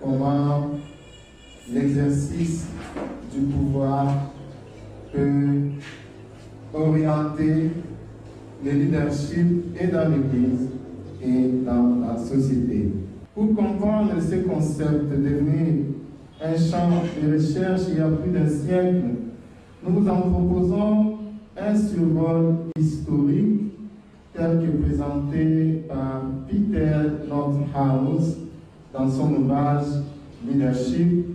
comment l'exercice du pouvoir peut orienter le leadership et dans l'Église et dans la société. Pour comprendre ce concept devenu un champ de recherche il y a plus d'un siècle, nous vous en proposons un survol historique tel que présenté par Peter Nordhaus dans son ouvrage Leadership,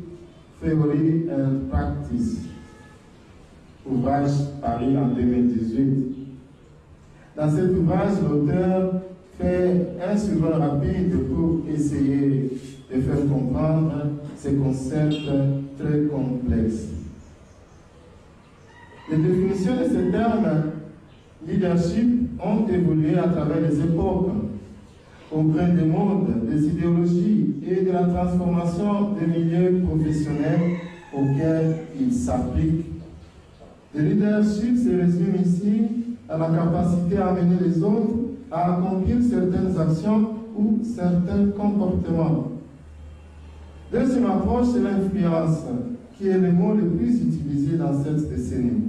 Theory and Practice, ouvrage paru en 2018. Dans cet ouvrage, l'auteur fait un survol rapide pour essayer de faire comprendre ces concepts très complexes. Les définitions de ces termes leadership ont évolué à travers les époques, au gré des mondes, des idéologies et de la transformation des milieux professionnels auxquels ils s'appliquent. Le leadership se résume ici à la capacité à amener les autres à accomplir certaines actions ou certains comportements. Deuxième approche, c'est l'influence, qui est le mot le plus utilisé dans cette décennie.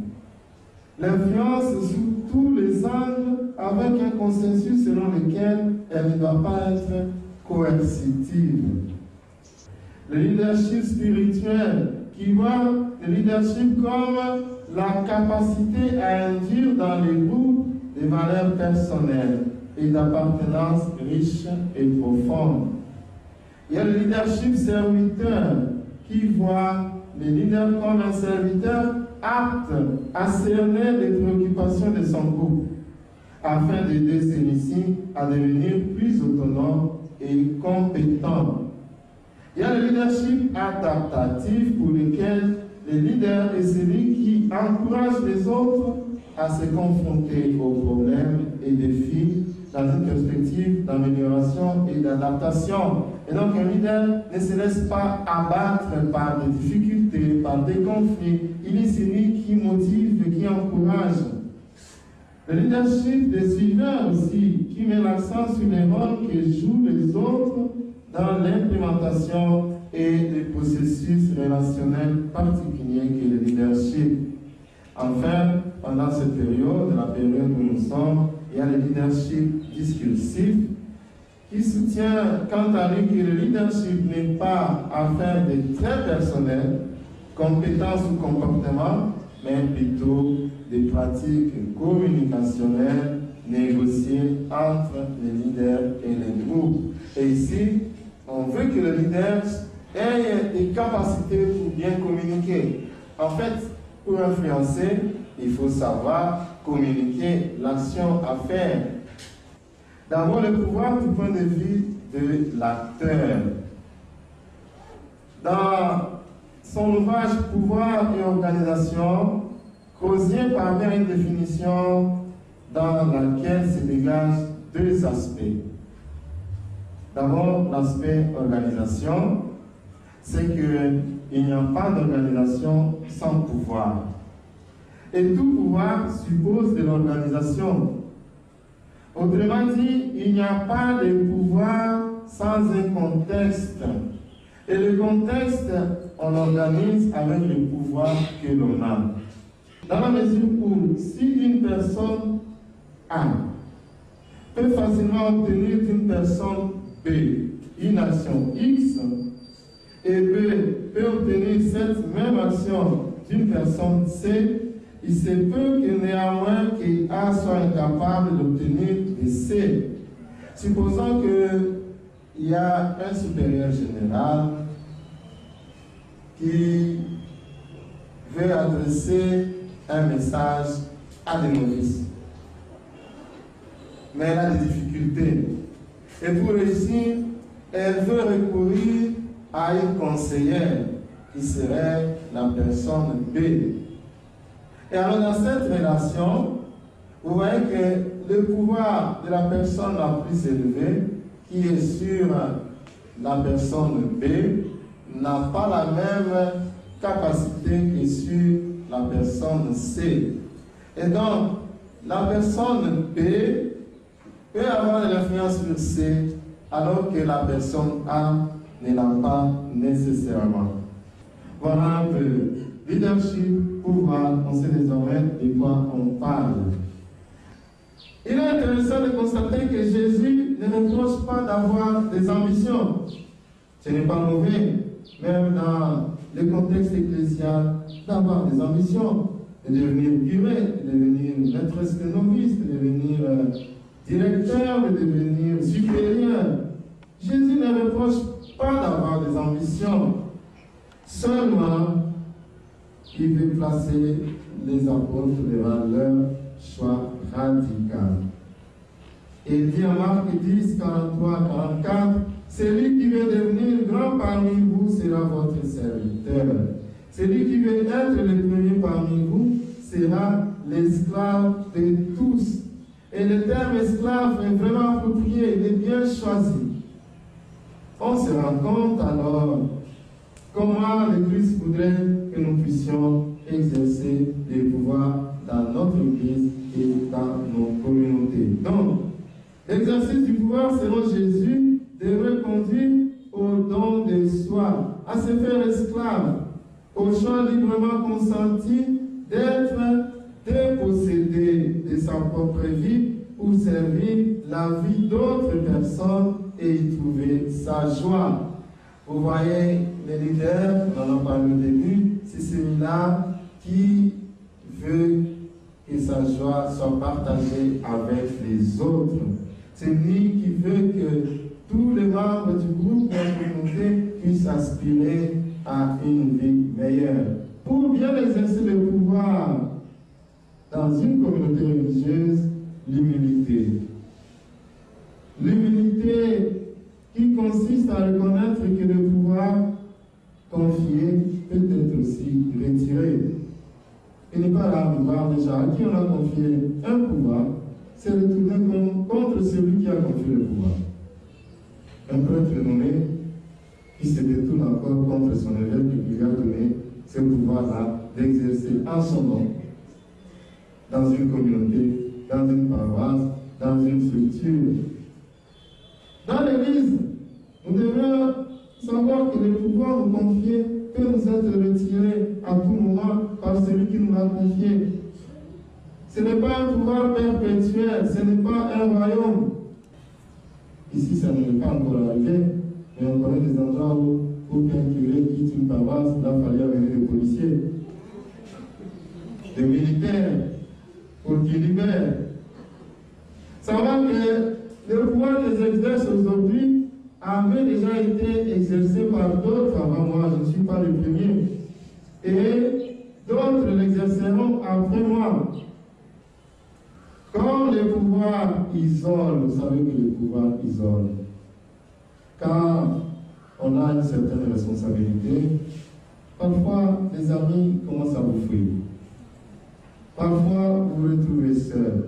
L'influence sous tous les angles avec un consensus selon lequel elle ne doit pas être coercitive. Le leadership spirituel, qui voit le leadership comme la capacité à induire dans les groupes des valeurs personnelles et d'appartenance riches et profondes. Il y a le leadership serviteur, qui voit le leader comme un serviteur apte à cerner les préoccupations de son groupe, afin d'aider celui-ci à devenir plus autonome et compétent. Il y a le leadership adaptatif, pour lequel le leader est celui qui encourage les autres à se confronter aux problèmes et défis dans une perspective d'amélioration et d'adaptation. Et donc un leader ne se laisse pas abattre par des difficultés, par des conflits. Il est celui qui motive et qui encourage. Le leadership des suiveurs aussi, qui met l'accent sur les rôles que jouent les autres dans l'implémentation et les processus relationnels particuliers que le leadership. Enfin, pendant cette période, la période où nous sommes, il y a le leadership discursif qui soutient quant à lui que le leadership n'est pas affaire de traits personnels, compétences ou comportements, mais plutôt des pratiques communicationnelles négociées entre les leaders et les groupes. Et ici, on veut que le leader ait des capacités pour bien communiquer. En fait, pour influencer, il faut savoir communiquer l'action à faire. D'abord, le pouvoir du point de vue de l'acteur. Dans son ouvrage Pouvoir et organisation, Crozier parvient à une définition dans laquelle se dégagent deux aspects. D'abord, l'aspect organisation, c'est qu'il n'y a pas d'organisation sans pouvoir. Et tout pouvoir suppose de l'organisation. Autrement dit, il n'y a pas de pouvoir sans un contexte. Et le contexte, on l'organise avec le pouvoir que l'on a. Dans la mesure où, si une personne A peut facilement obtenir d'une personne B une action X, et B peut obtenir cette même action d'une personne C, il se peut que néanmoins que A soit incapable d'obtenir de C. Supposons qu'il y a un supérieur général qui veut adresser un message à des novices. Mais elle a des difficultés. Et pour réussir, elle veut recourir à une conseillère qui serait la personne B. Et alors dans cette relation, vous voyez que le pouvoir de la personne la plus élevée, qui est sur la personne B, n'a pas la même capacité que sur la personne C. Et donc, la personne B peut avoir de l'influence sur C, alors que la personne A ne l'a pas nécessairement. Voilà un peu. Leadership, pouvoir, on sait désormais de quoi on parle. Il est intéressant de constater que Jésus ne reproche pas d'avoir des ambitions. Ce n'est pas mauvais, même dans le contexte ecclésial, d'avoir des ambitions, de devenir curé, de devenir maîtresse de novice, de devenir directeur, de devenir supérieur. Jésus ne reproche pas d'avoir des ambitions. Seulement, il veut placer les apôtres devant leur choix radical. Il dit en Marc 10, 43 à 44, celui qui veut devenir grand parmi vous sera votre serviteur. Celui qui veut être le premier parmi vous sera l'esclave de tous. Et le terme esclave est vraiment approprié, il est bien choisi. On se rend compte alors comment le Christ voudrait que nous puissions exercer les pouvoirs dans notre Église et dans nos communautés. Donc, l'exercice du pouvoir selon Jésus devrait conduire au don de soi, à se faire esclave, au choix librement consenti d'être dépossédé de sa propre vie pour servir la vie d'autres personnes et y trouver sa joie. Vous voyez, les leaders, on en a parlé au début, c'est celui-là qui veut que sa joie soit partagée avec les autres. C'est lui qui veut que tous les membres du groupe de la communauté puissent aspirer à une vie meilleure. Pour bien exercer le pouvoir dans une communauté religieuse, l'humilité. L'humilité qui consiste à reconnaître que le pouvoir confié peut être aussi retiré. Il n'est pas là de voir déjà à qui on a confié un pouvoir, c'est retourner contre celui qui a confié le pouvoir. Un prêtre nommé qui se détourne encore contre son évêque qui lui a donné ce pouvoir-là d'exercer en son nom dans une communauté, dans une paroisse, dans une structure. Dans l'Église, nous devons savoir que le pouvoir nous confié peut nous être retiré à tout moment par celui qui nous l'a confié. Ce n'est pas un pouvoir perpétuel, ce n'est pas un royaume. Ici, ça ne n'est pas encore arrivé, mais on connaît des endroits où, pour qu'un curé quitte une paroisse, il a fallu amener des policiers, des militaires, pour qu'ils libèrent. Savoir que le pouvoir qu'ils exercent aujourd'hui avait déjà été exercé par d'autres avant moi, je ne suis pas le premier. Et d'autres l'exerceront après moi. Quand le pouvoir isole, vous savez que le pouvoir isole. Quand on a une certaine responsabilité, parfois les amis commencent à vous fuir. Parfois vous vous retrouvez seul.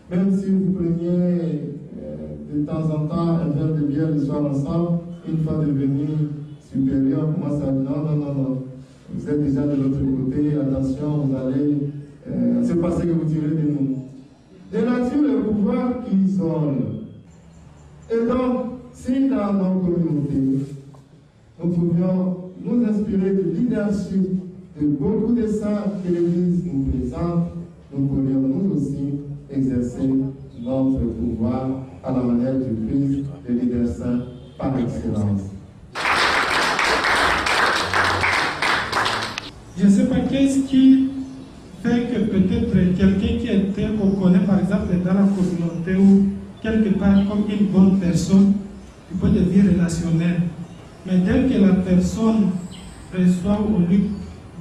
Même si vous preniez de temps en temps un verre de bière le soir ensemble, une fois devenu supérieur, commence à dire non, vous êtes déjà de l'autre côté, attention, vous allez, c'est parce que vous tirez de nous. De nature, le pouvoir qui isole. Et donc, si dans nos communautés, nous pouvions nous inspirer du leadership de beaucoup de saints que l'Église nous présente, nous pourrions nous aussi exercer notre pouvoir à la manière du Christ, le leader saint par excellence. Je ne sais pas qu'est-ce qui fait que peut-être quelqu'un qui était qu'on connaît par exemple dans la communauté ou quelque part comme une bonne personne, il peut devenir relationnel. Mais dès que la personne reçoit ou lui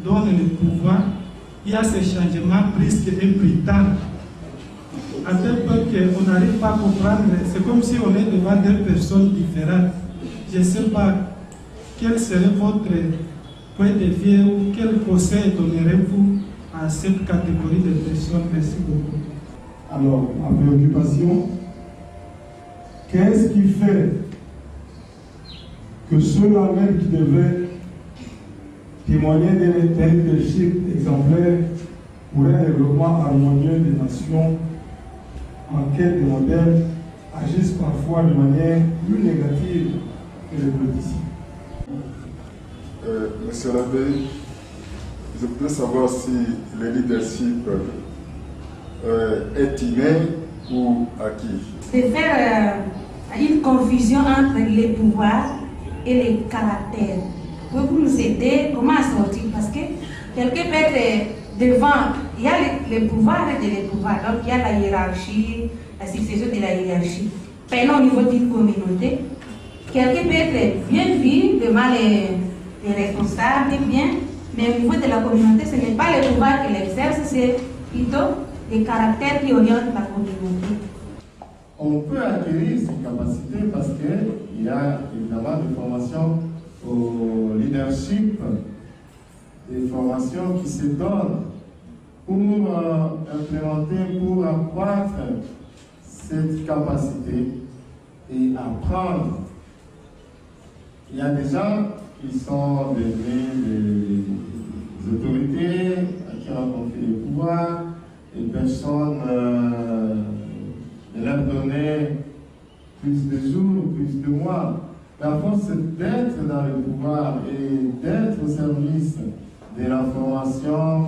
donne le pouvoir, il y a ce changement brusque et brutal. À tel point qu'on n'arrive pas à comprendre, c'est comme si on est devant deux personnes différentes. Je ne sais pas quel serait votre point de vue ou quel conseil donnerez-vous à cette catégorie de personnes. Merci beaucoup. Alors, ma préoccupation, qu'est-ce qui fait que ceux-là même qui devaient témoigner d'un leadership exemplaire pour un développement harmonieux des nations en quête de modèles agissent parfois de manière plus négative que les politiciens? Monsieur l'abbé, je voudrais savoir si le leadership est inné ou acquis. De faire une confusion entre les pouvoirs et les caractères. Pouvez-vous nous aider comment sortir? Parce que quelqu'un peut être devant, il y a les pouvoirs et les pouvoirs. Donc il y a la hiérarchie, la succession de la hiérarchie. Prenons au niveau d'une communauté. Quelqu'un peut être bien vu devant les responsables, bien, mais au niveau de la communauté, ce n'est pas le pouvoir qu'il exerce, c'est plutôt les caractères qui orientent la communauté. On peut acquérir ces capacités parce qu'il y a évidemment des formations au leadership, des formations qui se donnent pour implémenter, pour accroître cette capacité et apprendre. Il y a des gens qui sont devenus des autorités, à qui on confie les pouvoirs, et personne ne leur donnait plus de jours, plus de mois. La force, c'est d'être dans le pouvoir et d'être au service de l'information.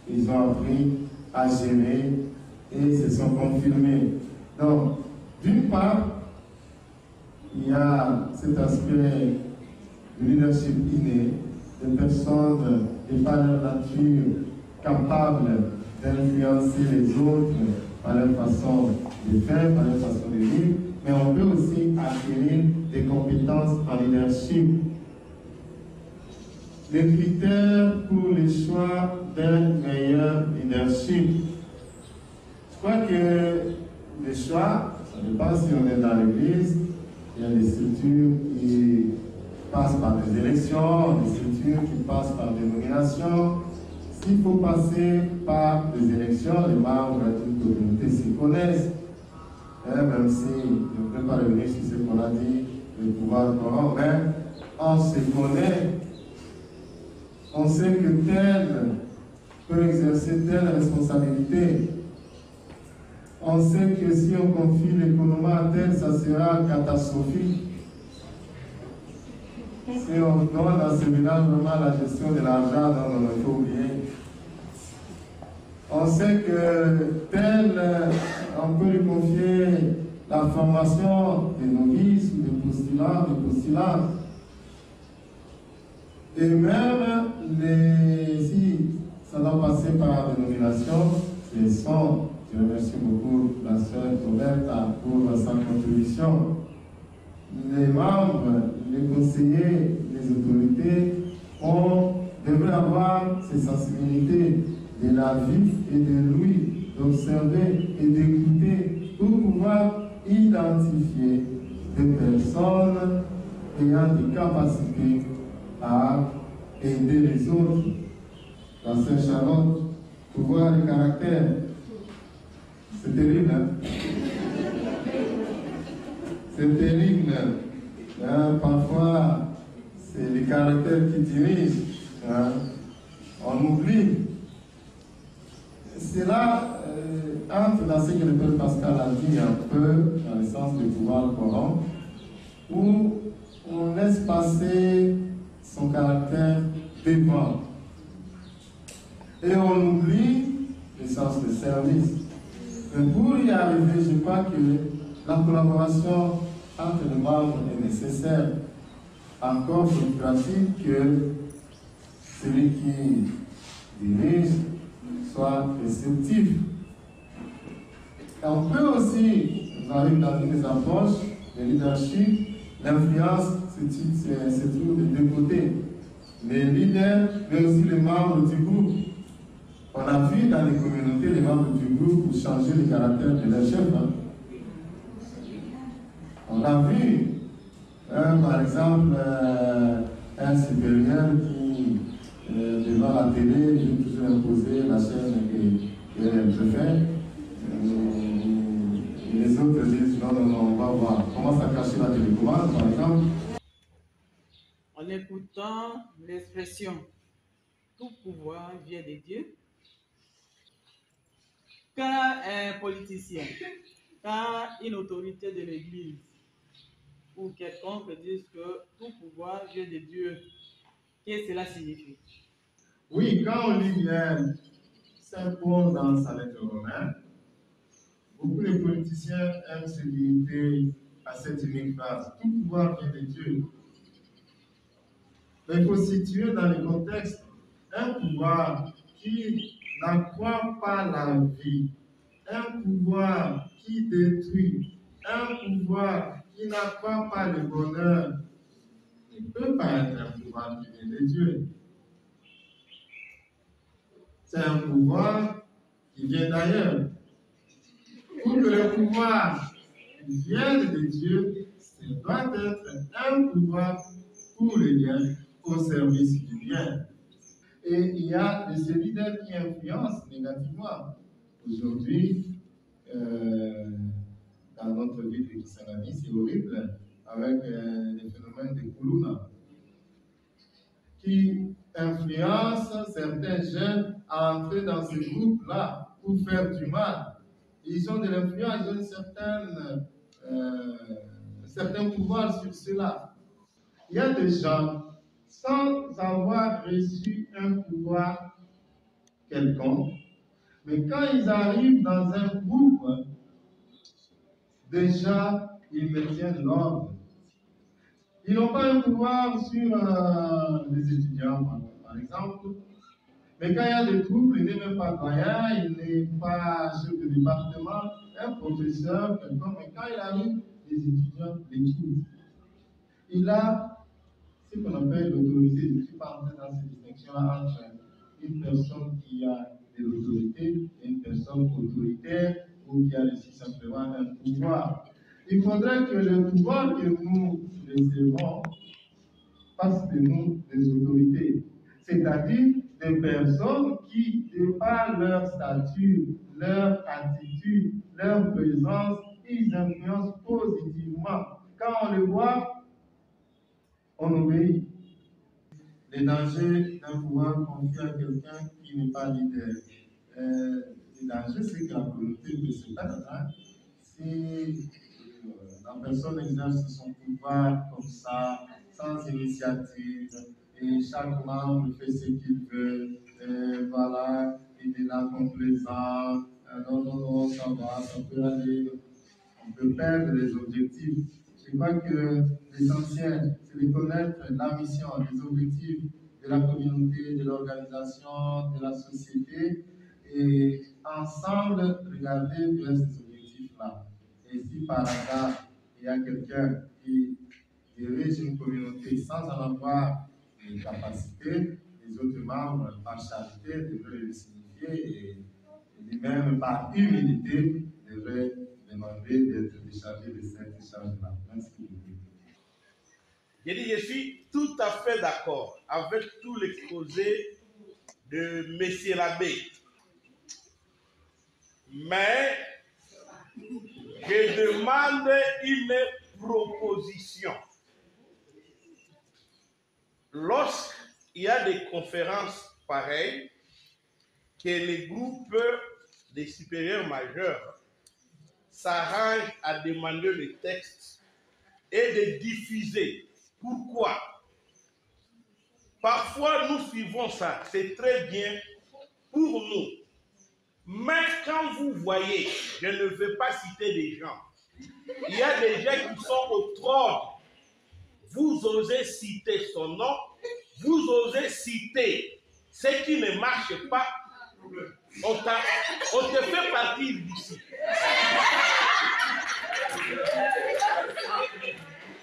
Ils ont appris à gérer et se sont confirmés. Donc, d'une part, il y a cet aspect de leadership inné, des personnes de par leur nature capables d'influencer les autres par leur façon de faire, par leur façon de vivre, mais on peut aussi acquérir des compétences en leadership. Les critères pour le choix d'un meilleur leadership. Je crois que le choix, ça dépend si on est dans l'église, il y a des structures qui passent par des élections, des structures qui passent par des nominations. S'il faut passer par des élections, les membres d'une communauté s'y connaissent. Même si je ne peux pas revenir sur ce qu'on a dit, le pouvoir coran, mais on se connaît. On sait que tel peut exercer telle responsabilité. On sait que si on confie l'économie à tel, ça sera catastrophique. Si on donne à ce village vraiment la gestion de l'argent, on ne faut oublier. On sait que tel, on peut lui confier la formation des novices ou des postulants. Et même si ça doit passer par des nominations, je remercie beaucoup la sœur Roberta pour sa contribution. Les membres, les conseillers, les autorités devraient avoir ces sensibilités de la vie et de l'ouïe, d'observer et d'écouter pour pouvoir identifier des personnes ayant des capacités à aider les autres. Dans Saint-Charlotte, pour voir le caractère, c'est terrible, hein? C'est terrible. Hein? Parfois, c'est les caractères qui dirigent. Hein? On oublie. Cela entre dans ce que le Père Pascal a dit un peu, dans le sens du pouvoir coran, où on laisse passer son caractère devant. Et on oublie le sens de service. Mais pour y arriver, je crois que la collaboration entre les membres est nécessaire. Encore plus pratique que celui qui dirige soit réceptif. Et on peut aussi, nous arrive dans une des approches de leadership, l'influence se trouve de deux côtés. Les leaders, mais aussi les membres du groupe. On a vu dans les communautés les membres du groupe pour changer le caractère de leur chef. Hein. On a vu, par exemple, un supérieur qui, devant la télé, veut toujours imposer la chaîne qu'elle préfère. Et les autres disent non, on va voir. On commence à cacher la télécommande, par exemple. En écoutant l'expression tout pouvoir vient de Dieu, quand un politicien, quand une autorité de l'Église pour quelconque dise que tout pouvoir vient de Dieu. Qu'est-ce que cela signifie? Oui, quand on lit bien Saint Paul dans sa lettre romaine, beaucoup de politiciens aiment se limiter à cette unique phrase. Tout pouvoir vient de Dieu. Mais il faut situer dans le contexte un pouvoir qui n'accroît pas la vie, un pouvoir qui détruit, un pouvoir qui n'accroît pas le bonheur, ne peut pas être un pouvoir qui vient de Dieu. C'est un pouvoir qui vient d'ailleurs. Pour que le pouvoir vienne de Dieu, ce doit être un pouvoir pour le bien, au service du bien. Et il y a des leaders qui influencent négativement. Aujourd'hui, dans notre vie de Kisangani, c'est horrible, avec les phénomènes de Kuluna, qui influencent certains jeunes à entrer dans ce groupe-là pour faire du mal. Ils ont de l'influence, ils ont certains pouvoirs sur cela. Il y a des gens, sans avoir reçu un pouvoir quelconque, mais quand ils arrivent dans un groupe, déjà, ils maintiennent l'ordre. Ils n'ont pas un pouvoir sur les étudiants, par exemple, mais quand il y a des troubles, il n'est même pas doyen, il n'est pas chef de département, un professeur, quelqu'un, mais quand il arrive, les étudiants l'écoutent. Il a ce qu'on appelle l'autorité. Je ne suis pas entré dans cette distinction-là entre une personne qui a de l'autorité et une personne autoritaire ou qui a reçu simplement un pouvoir. Il faudrait que le pouvoir que nous recevons fasse de nous des autorités, c'est-à-dire des personnes qui, de par leur statut, leur attitude, leur présence, ils influencent positivement. Quand on les voit, on obéit. Les dangers d'un pouvoir confié à quelqu'un qui n'est pas leader. Le danger, c'est que la communauté peut se perdre. Si la personne exerce son pouvoir comme ça, sans initiative, et chaque membre fait ce qu'il veut, voilà, il est là complaisant, non, ça va, ça peut aller, on peut perdre les objectifs. Je crois que l'essentiel, c'est de connaître la mission, les objectifs de la communauté, de l'organisation, de la société, et ensemble regarder vers ces objectifs-là. Et si par hasard, il y a quelqu'un qui dirige une communauté sans en avoir les capacités, les autres membres, par charité, devraient le signifier et lui-même, par humilité, devraient demander d'être déchargé de cette charge-là. Merci beaucoup. Je suis tout à fait d'accord avec tout l'exposé de M. l'abbé. Mais je demande une proposition. Lorsqu'il y a des conférences pareilles, que les groupes des supérieurs majeurs s'arrangent à demander le texte et de diffuser. Pourquoi? Parfois, nous suivons ça, c'est très bien pour nous. Mais quand vous voyez, je ne veux pas citer des gens, il y a des gens qui sont au trône. Vous osez citer son nom, vous osez citer ce qui ne marche pas, on te fait partir d'ici.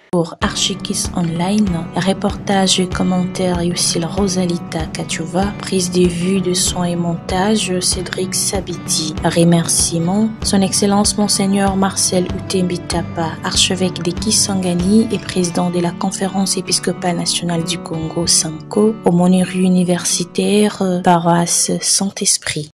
Pour Archikiss Online, reportage et commentaires Yusil Rosalita Kachova, prise de vue de son et montage Cédric Sabiti, remerciements Son Excellence Monseigneur Marcel Utembitapa, archevêque de Kisangani et président de la Conférence épiscopale nationale du Congo, Sanko, aumônerie universitaire, paroisse Saint-Esprit.